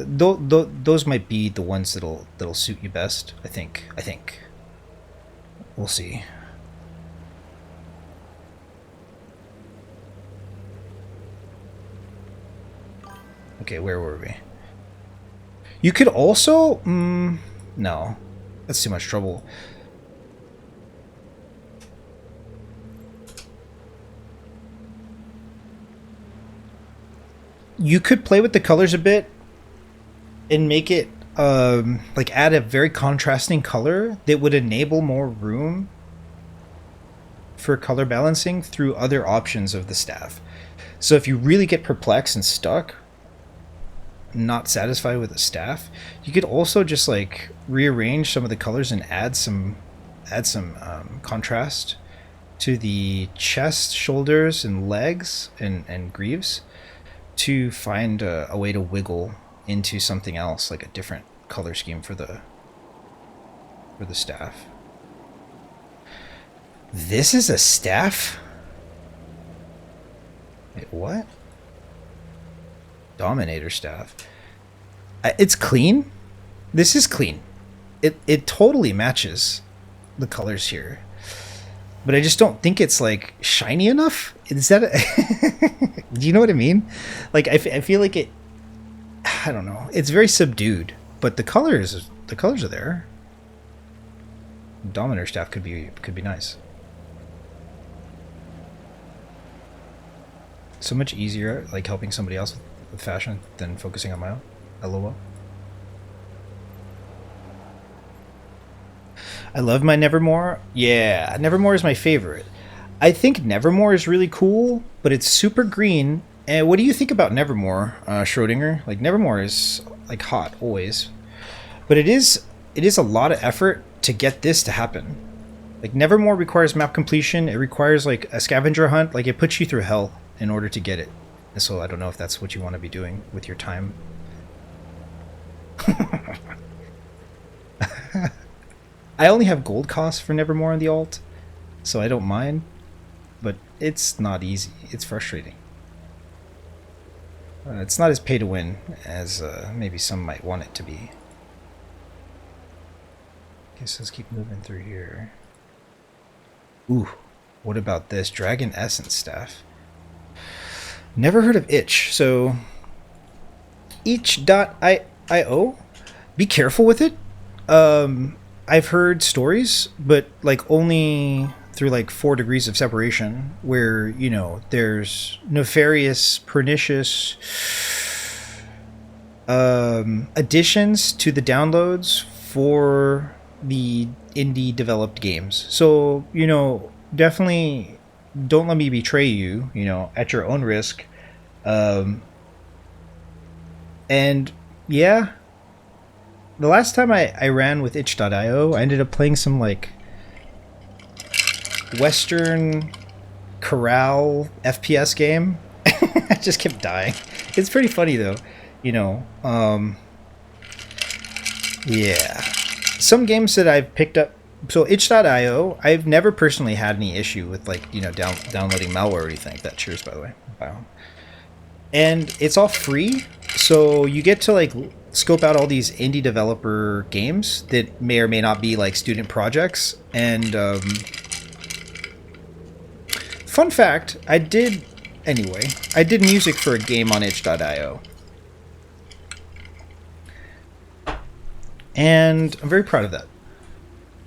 Those might be the ones that'll suit you best. I think. We'll see. Okay, where were we? You could also... no. That's too much trouble. You could play with the colors a bit and make it like add a very contrasting color that would enable more room for color balancing through other options of the staff. So if you really get perplexed and stuck, not satisfied with the staff, you could also just like rearrange some of the colors and add some contrast to the chest, shoulders, and legs and greaves to find a way to wiggle into something else, like a different color scheme for the staff. This is a staff? Wait, what? Dominator staff. It's clean. This is clean. It totally matches the colors here. But I just don't think it's like shiny enough. Is that do you know what I mean? Like I feel like it, I don't know. It's very subdued, but the colors are there. Dominator staff could be nice. So much easier like helping somebody else with fashion than focusing on my own. LOL. I love my Nevermore. Yeah, Nevermore is my favorite. I think Nevermore is really cool, but it's super green. And what do you think about Nevermore, Schrödinger? Like Nevermore is like hot always, but it is a lot of effort to get this to happen. Like Nevermore requires map completion. It requires like a scavenger hunt. Like it puts you through hell in order to get it. And so I don't know if that's what you want to be doing with your time. I only have gold costs for Nevermore in the alt, so I don't mind, but it's not easy. It's frustrating. It's not as pay to win as maybe some might want it to be. Guess let's keep moving through here. Ooh, what about this Dragon Essence staff? Never heard of Itch, so itch.io. Be careful with it. I've heard stories, but like only through like 4 degrees of separation, where you know there's nefarious, pernicious additions to the downloads for the indie developed games. So you know, definitely don't let me betray you. You know, at your own risk. And yeah. The last time I ran with itch.io, I ended up playing some like Western Corral FPS game. I just kept dying. It's pretty funny though, you know. Yeah. Some games that I've picked up. So itch.io, I've never personally had any issue with like, you know, downloading malware or anything. That cheers, by the way. Wow. And it's all free, so you get to like scope out all these indie developer games that may or may not be like student projects. And fun fact, I did music for a game on itch.io. And I'm very proud of that.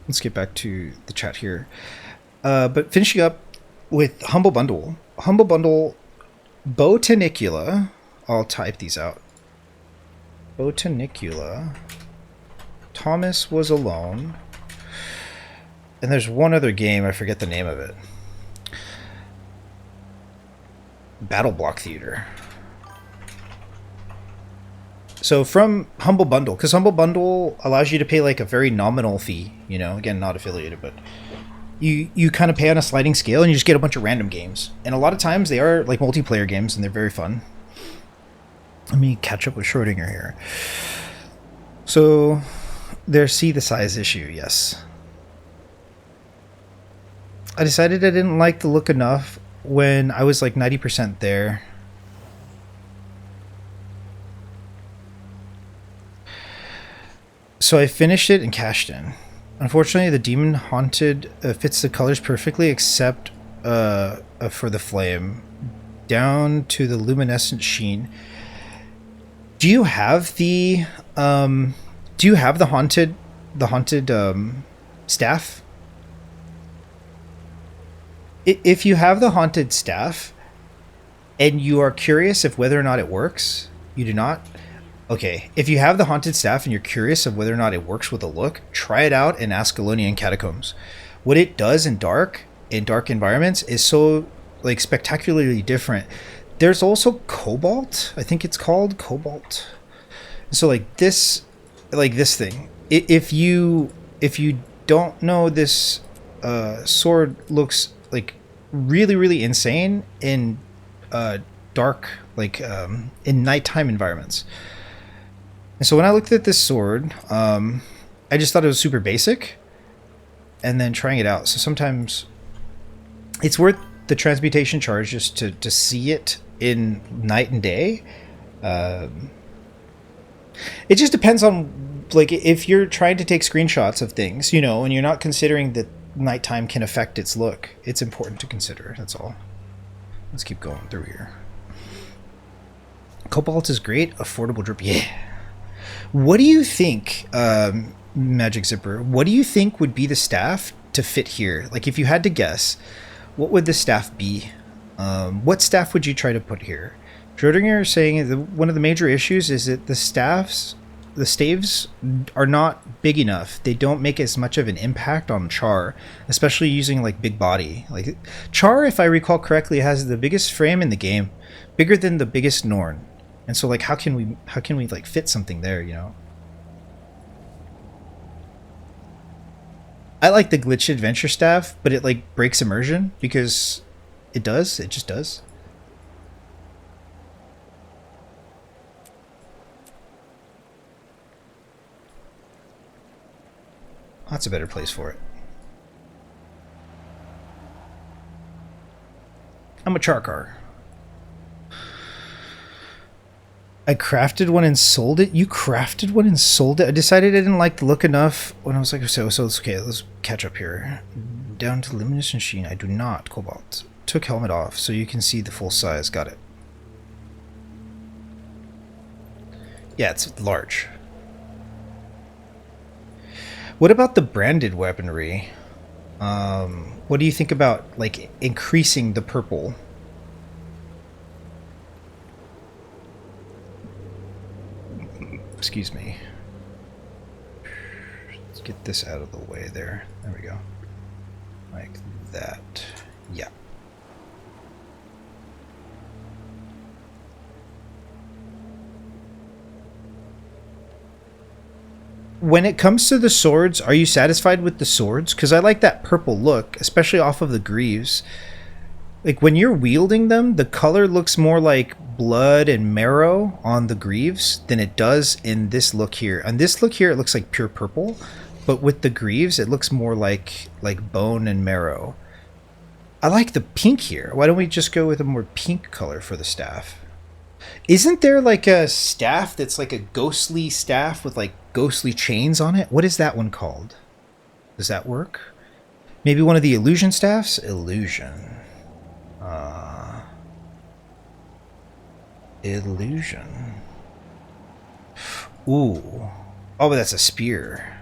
Let's get back to the chat here. But finishing up with Humble Bundle. Humble Bundle Botanicula. I'll type these out. Botanicula. Thomas was alone. And there's one other game, I forget the name of it. Battle Block Theater. So from Humble Bundle, because Humble Bundle allows you to pay like a very nominal fee, you know, again, not affiliated, but you kind of pay on a sliding scale and you just get a bunch of random games. And a lot of times they are like multiplayer games and they're very fun. Let me catch up with Schrödinger here. So there's see the size issue, yes. I decided I didn't like the look enough when I was like 90% there. So I finished it and cashed in. Unfortunately, the demon haunted fits the colors perfectly, except for the flame, down to the luminescent sheen. Do you have the haunted staff? If you have the haunted staff, and you are curious of whether or not it works, you do not. Okay, if you have the haunted staff and you're curious of whether or not it works with a look, try it out in Ascalonian Catacombs. What it does in dark environments is so like spectacularly different. There's also Cobalt, I think it's called Cobalt. So like this thing. If you don't know, this sword looks like really insane in dark, like in nighttime environments. And so when I looked at this sword, I just thought it was super basic, and then trying it out. So sometimes it's worth the transmutation charge just to see it in night and day. It just depends on, like, if you're trying to take screenshots of things, you know, and you're not considering that nighttime can affect its look. It's important to consider. That's all. Let's keep going through here. Cobalt is great. Affordable drip. Yeah. What do you think, Magic Zipper? What do you think would be the staff to fit here? Like, if you had to guess, what would the staff be? What staff would you try to put here? Schrödinger is saying that one of the major issues is that the staves are not big enough. They don't make as much of an impact on Charr, especially using like big body. Like Charr, if I recall correctly, has the biggest frame in the game, bigger than the biggest Norn. And so like how can we like fit something there, you know? I like the glitched adventure staff, but it like breaks immersion because it just does. That's a better place for it. I'm a Charr. I crafted one and sold it. You crafted one and sold it? I decided I didn't like the look enough when I was like, so it's okay, let's catch up here. Down to luminescent sheen. I do not. Cobalt. Took helmet off so you can see the full size. Got it. Yeah, it's large. What about the branded weaponry? What do you think about like increasing the purple? Excuse me. Let's get this out of the way there. There we go. Like that. Yeah. When it comes to the swords, are you satisfied with the swords? Because I like that purple look, especially off of the greaves. Like when you're wielding them, the color looks more like blood and marrow on the greaves than it does in this look here. On this look here, it looks like pure purple, but with the greaves, it looks more like bone and marrow. I like the pink here. Why don't we just go with a more pink color for the staff? Isn't there like a staff that's like a ghostly staff with like ghostly chains on it? What is that one called? Does that work? Maybe one of the illusion staffs? Illusion. Illusion. Ooh. Oh, but that's a spear.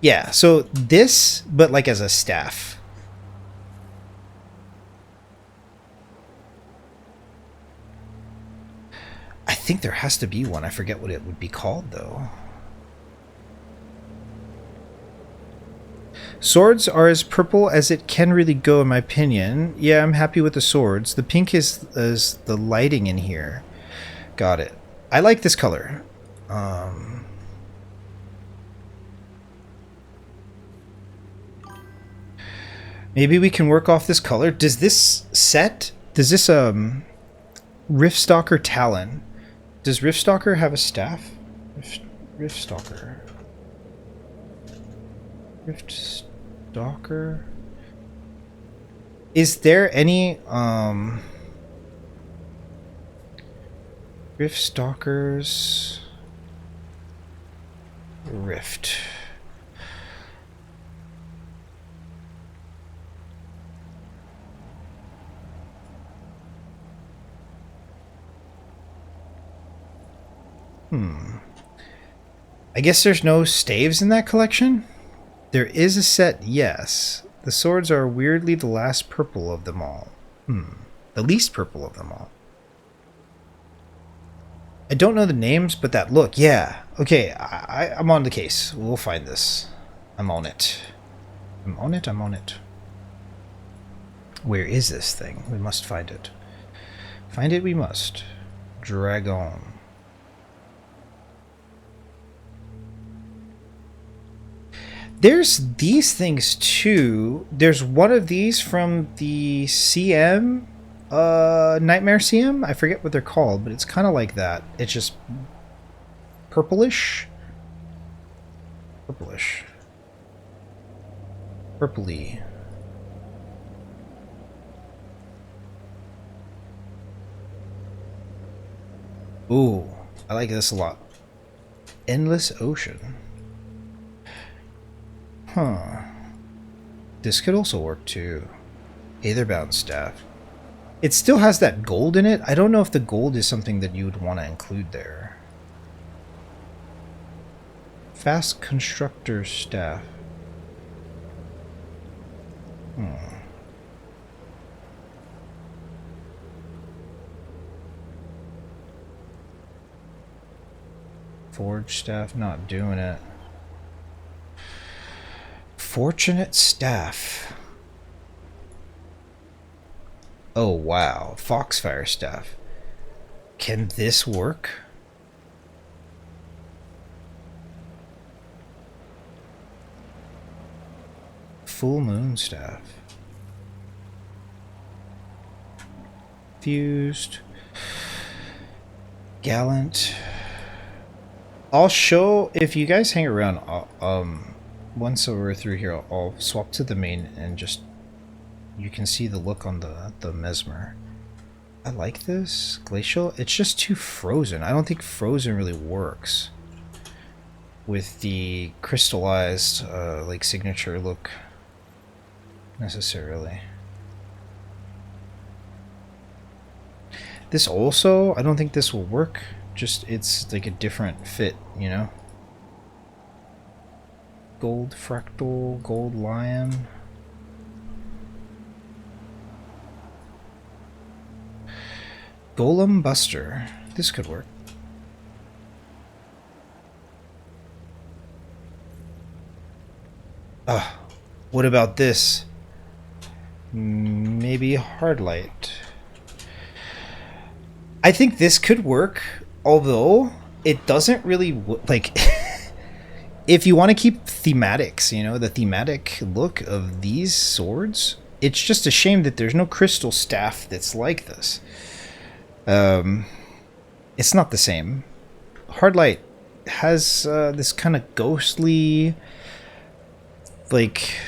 Yeah, so this, but like as a staff. I think there has to be one. I forget what it would be called, though. Swords are as purple as it can really go, in my opinion. Yeah, I'm happy with the swords. The pink is the lighting in here. Got it. I like this color. Maybe we can work off this color. Does this Riftstalker Talon? Does Riftstalker have a staff? Riftstalker. Riftstalker. Is there any Riftstalkers? Rift. I guess there's no staves in that collection? There is a set, yes. The swords are weirdly the last purple of them all. The least purple of them all. I don't know the names, but that look, yeah. Okay, I'm on the case. We'll find this. I'm on it. I'm on it, I'm on it. Where is this thing? We must find it. Find it we must. Dragon. There's these things too. There's one of these from the CM, Nightmare CM. I forget what they're called, but it's kind of like that. It's just purplish. Purplish. Purpley. Ooh, I like this a lot. Endless Ocean. Huh. This could also work too. Aetherbound Staff. It still has that gold in it. I don't know if the gold is something that you would want to include there. Fast Constructor Staff. Forge Staff, not doing it. Fortunate Staff. Oh wow, Foxfire Staff. Can this work? Full Moon Staff. Fused. Gallant. I'll show, if you guys hang around, once we're through here, I'll swap to the main and just, you can see the look on the Mesmer. I like this. Glacial, it's just too frozen. I don't think frozen really works with the crystallized, like, signature look necessarily. This also, I don't think this will work. Just, it's like a different fit, you know? Gold Fractal, Gold Lion. Golem Buster. This could work. What about this? Maybe Hardlight. I think this could work, although it doesn't really like. If you want to keep thematics, you know, the thematic look of these swords, it's just a shame that there's no crystal staff that's like this. It's not the same. Hardlight has this kind of ghostly, like,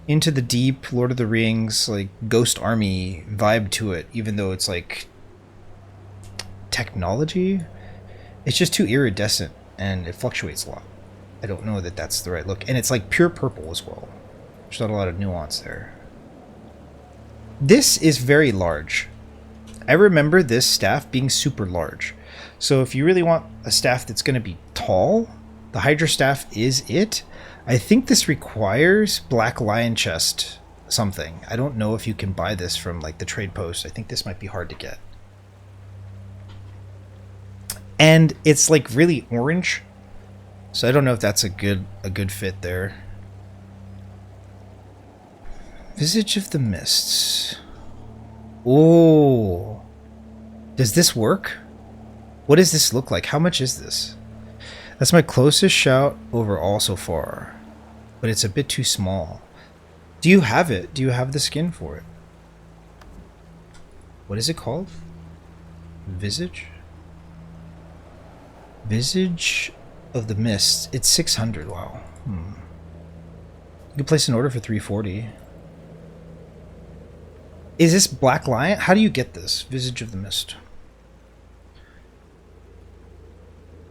Into the Deep, Lord of the Rings, like, Ghost Army vibe to it, even though it's like technology. It's just too iridescent and it fluctuates a lot. I don't know that that's the right look. And it's like pure purple as well. There's not a lot of nuance there. This is very large. I remember this staff being super large. So if you really want a staff that's going to be tall, the Hydra staff is it. I think this requires Black Lion Chest something. I don't know if you can buy this from like the trade post. I think this might be hard to get. And it's like really orange. So I don't know if that's a good fit there. Visage of the Mists. Oh. Does this work? What does this look like? How much is this? That's my closest shout overall so far. But it's a bit too small. Do you have it? Do you have the skin for it? What is it called? Visage? Visage of the Mist. It's 600. Wow. You can place an order for 340. Is this Black Lion? How do you get this? Visage of the Mist.